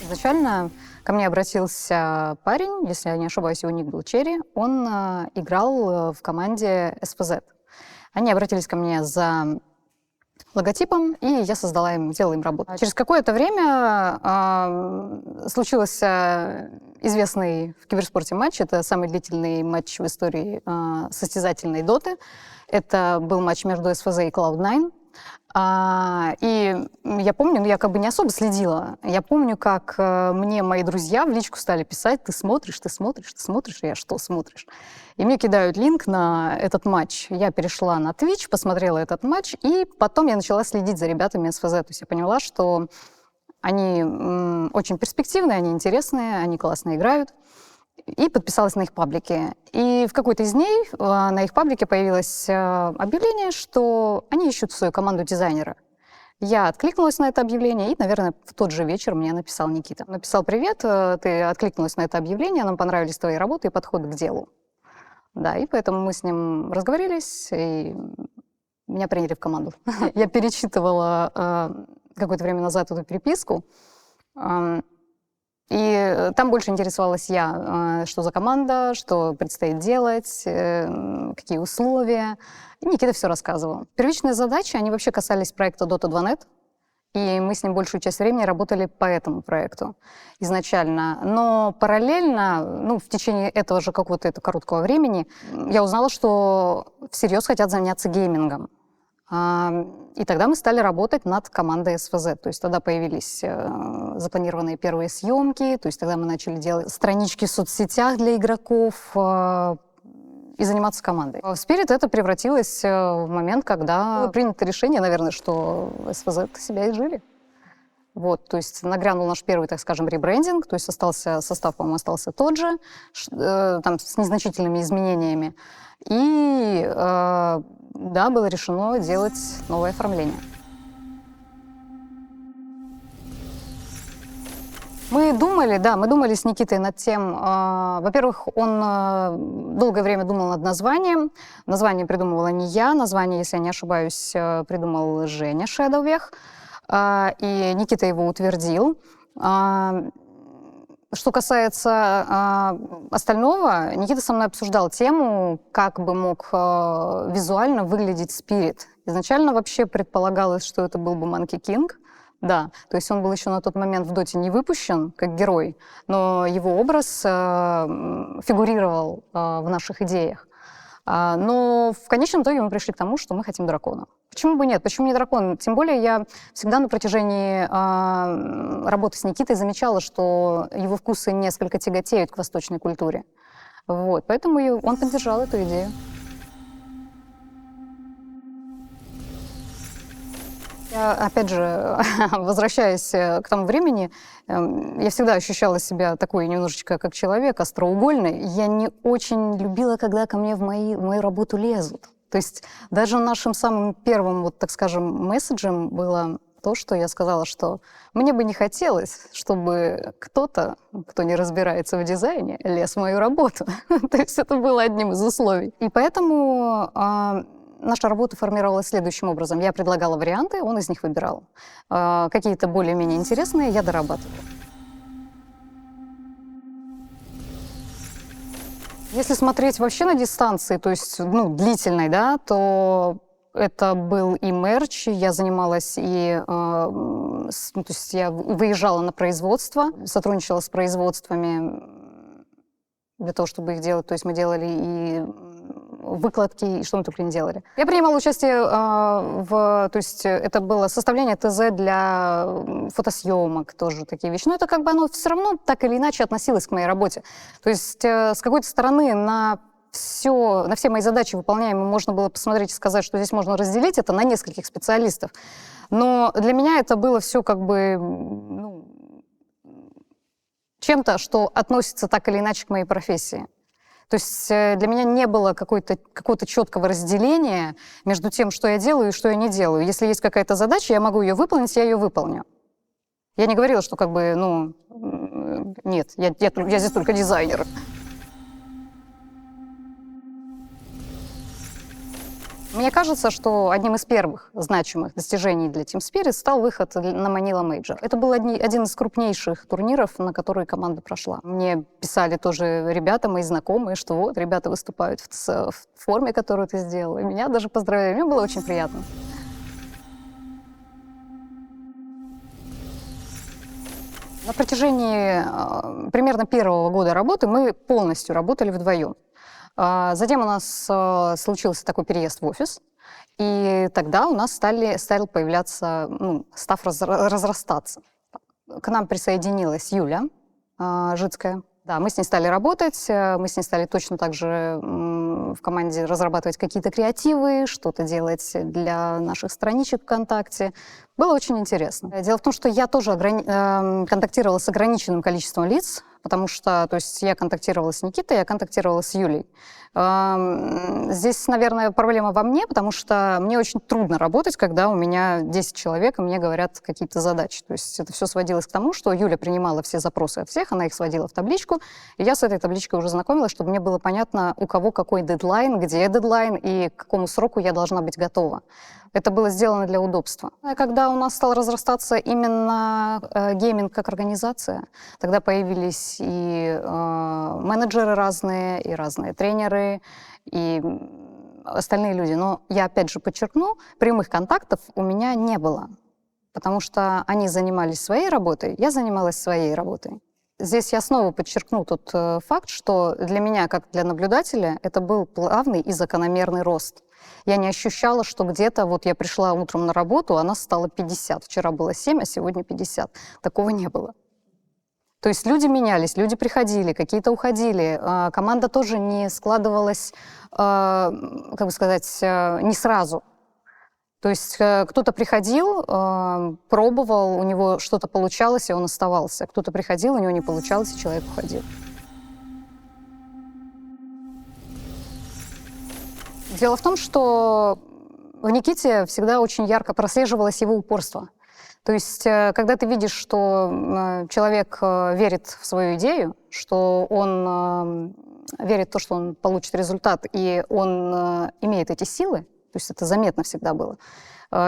Изначально ко мне обратился парень, если я не ошибаюсь, его ник был Черри. Он играл в команде СПЗ. Они обратились ко мне за логотипом, и я сделала им работу. Через какое-то время случился известный в киберспорте матч. Это самый длительный матч в истории состязательной доты. Это был матч между СФЗ и Cloud9. И я помню, я как бы не особо следила. Я помню, как мне мои друзья в личку стали писать: ты смотришь, ты смотришь, ты смотришь. Я: что смотришь? И мне кидают линк на этот матч. Я перешла на Twitch, посмотрела этот матч, и потом я начала следить за ребятами СФЗ. То есть я поняла, что они очень перспективные, они интересные, они классно играют. И подписалась на их паблики. И в какой-то из дней на их паблике появилось объявление, что они ищут свою команду дизайнера. Я откликнулась на это объявление, и, наверное, в тот же вечер мне написал Никита. Написал: привет, ты откликнулась на это объявление, нам понравились твои работы и подход к делу. Да, и поэтому мы с ним разговорились, и меня приняли в команду. Я перечитывала какое-то время назад эту переписку, и там больше интересовалась я, что за команда, что предстоит делать, какие условия. И Никита все рассказывал. Первичные задачи, они вообще касались проекта Dota 2.net, и мы с ним большую часть времени работали по этому проекту изначально. Но параллельно, в течение этого же какого-то короткого времени, я узнала, что всерьез хотят заняться геймингом. И тогда мы стали работать над командой СФЗ. То есть тогда появились запланированные первые съемки, то есть тогда мы начали делать странички в соцсетях для игроков и заниматься командой. В Spirit это превратилось в момент, когда было принято решение, наверное, что СФЗ себя изжили. Вот, то есть нагрянул наш первый, так скажем, ребрендинг, то есть состав, по-моему, остался тот же, там с незначительными изменениями. И да, было решено делать новое оформление. Мы думали с Никитой над тем, во-первых, он долгое время думал над названием. Название придумывала не я, название, если я не ошибаюсь, придумал Женя Шедовех, и Никита его утвердил. Что касается остального, Никита со мной обсуждал тему, как бы мог визуально выглядеть Spirit. Изначально вообще предполагалось, что это был бы Monkey King. Да, то есть он был еще на тот момент в Доте не выпущен как герой, но его образ фигурировал в наших идеях. Но в конечном итоге мы пришли к тому, что мы хотим дракона. Почему бы нет? Почему не дракон? Тем более я всегда на протяжении работы с Никитой замечала, что его вкусы несколько тяготеют к восточной культуре. Вот, поэтому он поддержал эту идею. Я, опять же, возвращаясь к тому времени, я всегда ощущала себя такой немножечко как человек, остроугольной. Я не очень любила, когда ко мне в мою работу лезут. То есть даже нашим самым первым, вот так скажем, месседжем было то, что я сказала, что мне бы не хотелось, чтобы кто-то, кто не разбирается в дизайне, лез в мою работу. То есть это было одним из условий. И поэтому наша работа формировалась следующим образом. Я предлагала варианты, он из них выбирал. Какие-то более-менее интересные я дорабатывала. Если смотреть вообще на дистанции, то есть длительной, да, то это был и мерч, я занималась то есть я выезжала на производство, сотрудничала с производствами для того, чтобы их делать. То есть мы делали и выкладки, и что мы только не делали. Я принимала участие то есть это было составление ТЗ для фотосъемок, тоже такие вещи. Но это как бы оно все равно так или иначе относилось к моей работе. То есть с какой-то стороны на все мои задачи выполняемые можно было посмотреть и сказать, что здесь можно разделить это на нескольких специалистов. Но для меня это было все как бы чем-то, что относится так или иначе к моей профессии. То есть для меня не было какого-то четкого разделения между тем, что я делаю и что я не делаю. Если есть какая-то задача, я могу ее выполнить, я ее выполню. Я не говорила, что как бы, нет, я здесь только дизайнер. Мне кажется, что одним из первых значимых достижений для Team Spirit стал выход на Manila Major. Это был один из крупнейших турниров, на которые команда прошла. Мне писали тоже ребята, мои знакомые, что вот, ребята выступают в форме, которую ты сделала. И меня даже поздравляли. Мне было очень приятно. На протяжении примерно первого года работы мы полностью работали вдвоем. Затем у нас случился такой переезд в офис, и тогда у нас стал появляться, став разрастаться. К нам присоединилась Юля Жицкая. Да, мы с ней стали работать, мы с ней стали точно так же в команде разрабатывать какие-то креативы, что-то делать для наших страничек ВКонтакте. Было очень интересно. Дело в том, что я тоже контактировала с ограниченным количеством лиц, потому что, то есть, я контактировала с Никитой, я контактировала с Юлей. Здесь, наверное, проблема во мне, потому что мне очень трудно работать, когда у меня 10 человек, и мне говорят какие-то задачи. То есть это все сводилось к тому, что Юля принимала все запросы от всех, она их сводила в табличку, и я с этой табличкой уже знакомилась, чтобы мне было понятно, у кого какой дедлайн, где дедлайн и к какому сроку я должна быть готова. Это было сделано для удобства. Когда у нас стал разрастаться именно гейминг как организация, тогда появились и менеджеры разные, и разные тренеры, и остальные люди. Но я опять же подчеркну, прямых контактов у меня не было, потому что они занимались своей работой, я занималась своей работой. Здесь я снова подчеркну тот факт, что для меня, как для наблюдателя, это был плавный и закономерный рост. Я не ощущала, что где-то вот я пришла утром на работу, а нас стало 50. Вчера было 7, а сегодня 50. Такого не было. То есть люди менялись, люди приходили, какие-то уходили. Команда тоже не складывалась, как бы сказать, не сразу. То есть кто-то приходил, пробовал, у него что-то получалось, и он оставался. Кто-то приходил, у него не получалось, и человек уходил. Дело в том, что в Никите всегда очень ярко прослеживалось его упорство. То есть, когда ты видишь, что человек верит в свою идею, что он верит в то, что он получит результат, и он имеет эти силы, то есть это заметно всегда было,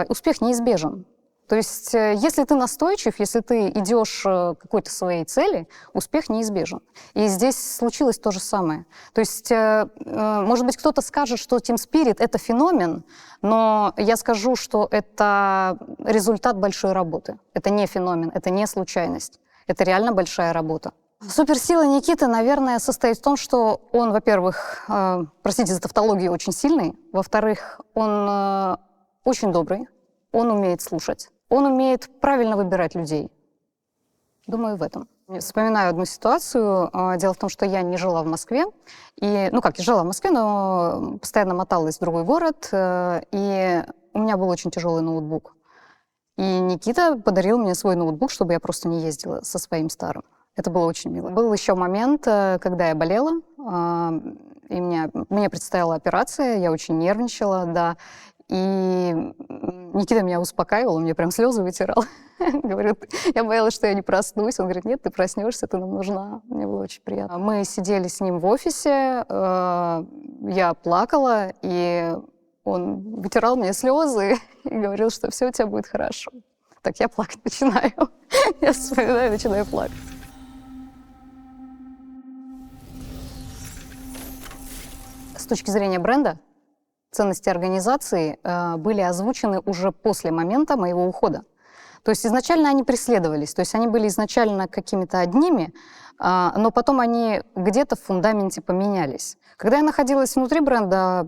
успех неизбежен. То есть, если ты настойчив, если ты идешь к какой-то своей цели, успех неизбежен. И здесь случилось то же самое. То есть, может быть, кто-то скажет, что Team Spirit — это феномен, но я скажу, что это результат большой работы. Это не феномен, это не случайность. Это реально большая работа. Суперсила Никиты, наверное, состоит в том, что он, во-первых, простите за тавтологию, очень сильный. Во-вторых, он очень добрый, он умеет слушать. Он умеет правильно выбирать людей. Думаю, в этом. Вспоминаю одну ситуацию. Дело в том, что я не жила в Москве. Я жила в Москве, но постоянно моталась в другой город. И у меня был очень тяжелый ноутбук. И Никита подарил мне свой ноутбук, чтобы я просто не ездила со своим старым. Это было очень мило. Был еще момент, когда я болела, и мне предстояла операция, я очень нервничала, да. И Никита меня успокаивал, он мне прям слезы вытирал. Говорит, я боялась, что я не проснусь. Он говорит, нет, ты проснешься, ты нам нужна. Мне было очень приятно. Мы сидели с ним в офисе, я плакала, и он вытирал мне слезы и говорил, что все у тебя будет хорошо. Так я плакать начинаю. Я вспоминаю и начинаю плакать. С точки зрения бренда, ценности организации были озвучены уже после момента моего ухода. То есть изначально они преследовались, то есть они были изначально какими-то одними, но потом они где-то в фундаменте поменялись. Когда я находилась внутри бренда,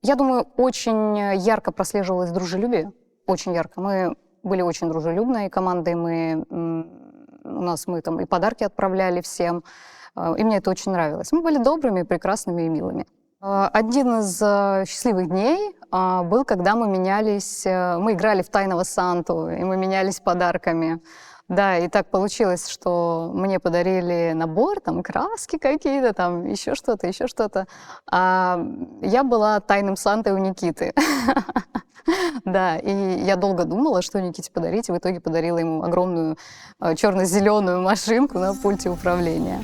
я думаю, очень ярко прослеживалось дружелюбие, очень ярко. Мы были очень дружелюбной командой, мы там и подарки отправляли всем, и мне это очень нравилось. Мы были добрыми, прекрасными и милыми. Один из счастливых дней был, когда мы играли в Тайного Санту, и мы менялись подарками. Да, и так получилось, что мне подарили набор, там, краски какие-то, там, еще что-то, еще что-то. А я была Тайным Сантой у Никиты. Да, и я долго думала, что Никите подарить, и в итоге подарила ему огромную черно-зеленую машинку на пульте управления.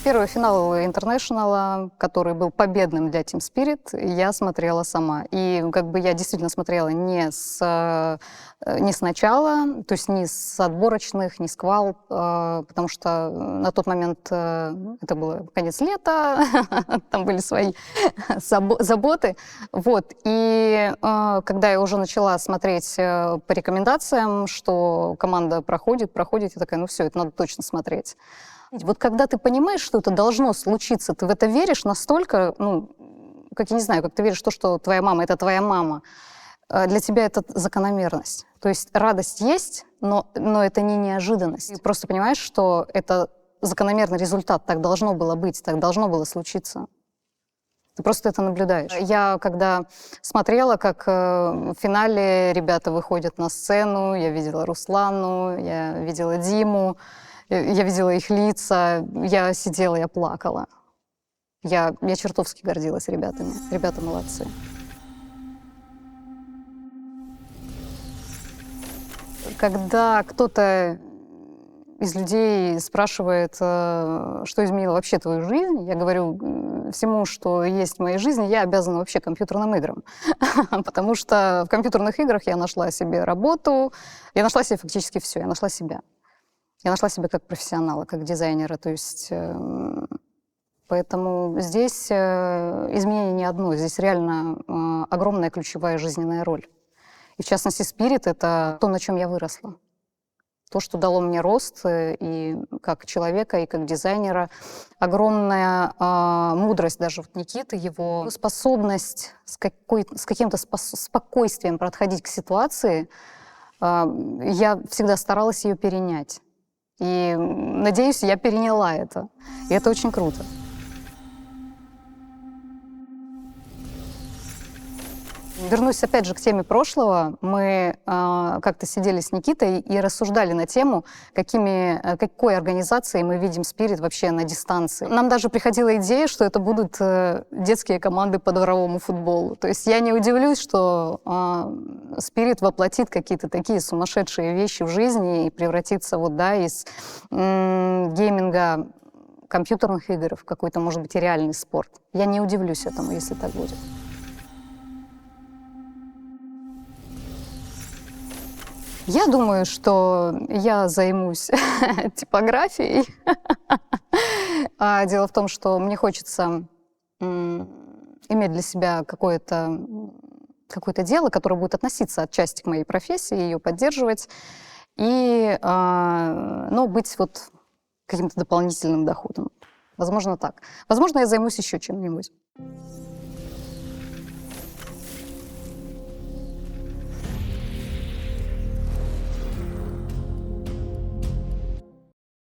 Первый финал International, который был победным для Team Spirit, я смотрела сама. И как бы я действительно смотрела не с начала, то есть не с отборочных, не с квал, потому что на тот момент это было конец лета, там были свои заботы. Вот. И когда я уже начала смотреть по рекомендациям, что команда проходит, я такая, ну все, это надо точно смотреть. Вот когда ты понимаешь, что это должно случиться, ты в это веришь настолько, ну, как я не знаю, как ты веришь в то, что твоя мама — это твоя мама, для тебя это закономерность. То есть радость есть, но это не неожиданность. Ты просто понимаешь, что это закономерный результат, так должно было быть, так должно было случиться. Ты просто это наблюдаешь. Я, когда смотрела, как в финале ребята выходят на сцену, я видела Руслану, я видела Диму, я видела их лица, я сидела, я плакала. Я чертовски гордилась ребятами. Ребята молодцы. Когда кто-то из людей спрашивает, что изменило вообще твою жизнь, я говорю, всему, что есть в моей жизни, я обязана вообще компьютерным играм. Потому что в компьютерных играх я нашла себе работу, я нашла себе фактически все, я нашла себя. Я нашла себя как профессионала, как дизайнера. То есть, поэтому здесь изменение не одно, здесь реально огромная ключевая жизненная роль. И в частности, Spirit — это то, на чем я выросла. То, что дало мне рост и как человека, и как дизайнера. Огромная мудрость даже вот Никиты, его способность с каким-то спокойствием подходить к ситуации. Я всегда старалась ее перенять. И, надеюсь, я переняла это. И это очень круто. Вернусь опять же к теме прошлого. Мы как-то сидели с Никитой и рассуждали на тему, какой организацией мы видим Spirit вообще на дистанции. Нам даже приходила идея, что это будут детские команды по дворовому футболу. То есть я не удивлюсь, что Spirit воплотит какие-то такие сумасшедшие вещи в жизни и превратится вот, да, из гейминга, компьютерных игр в какой-то, может быть, и реальный спорт. Я не удивлюсь этому, если так будет. Я думаю, что я займусь типографией. Дело в том, что мне хочется иметь для себя какое-то дело, которое будет относиться отчасти к моей профессии, ее поддерживать, но быть вот каким-то дополнительным доходом. Возможно, так. Возможно, я займусь еще чем-нибудь.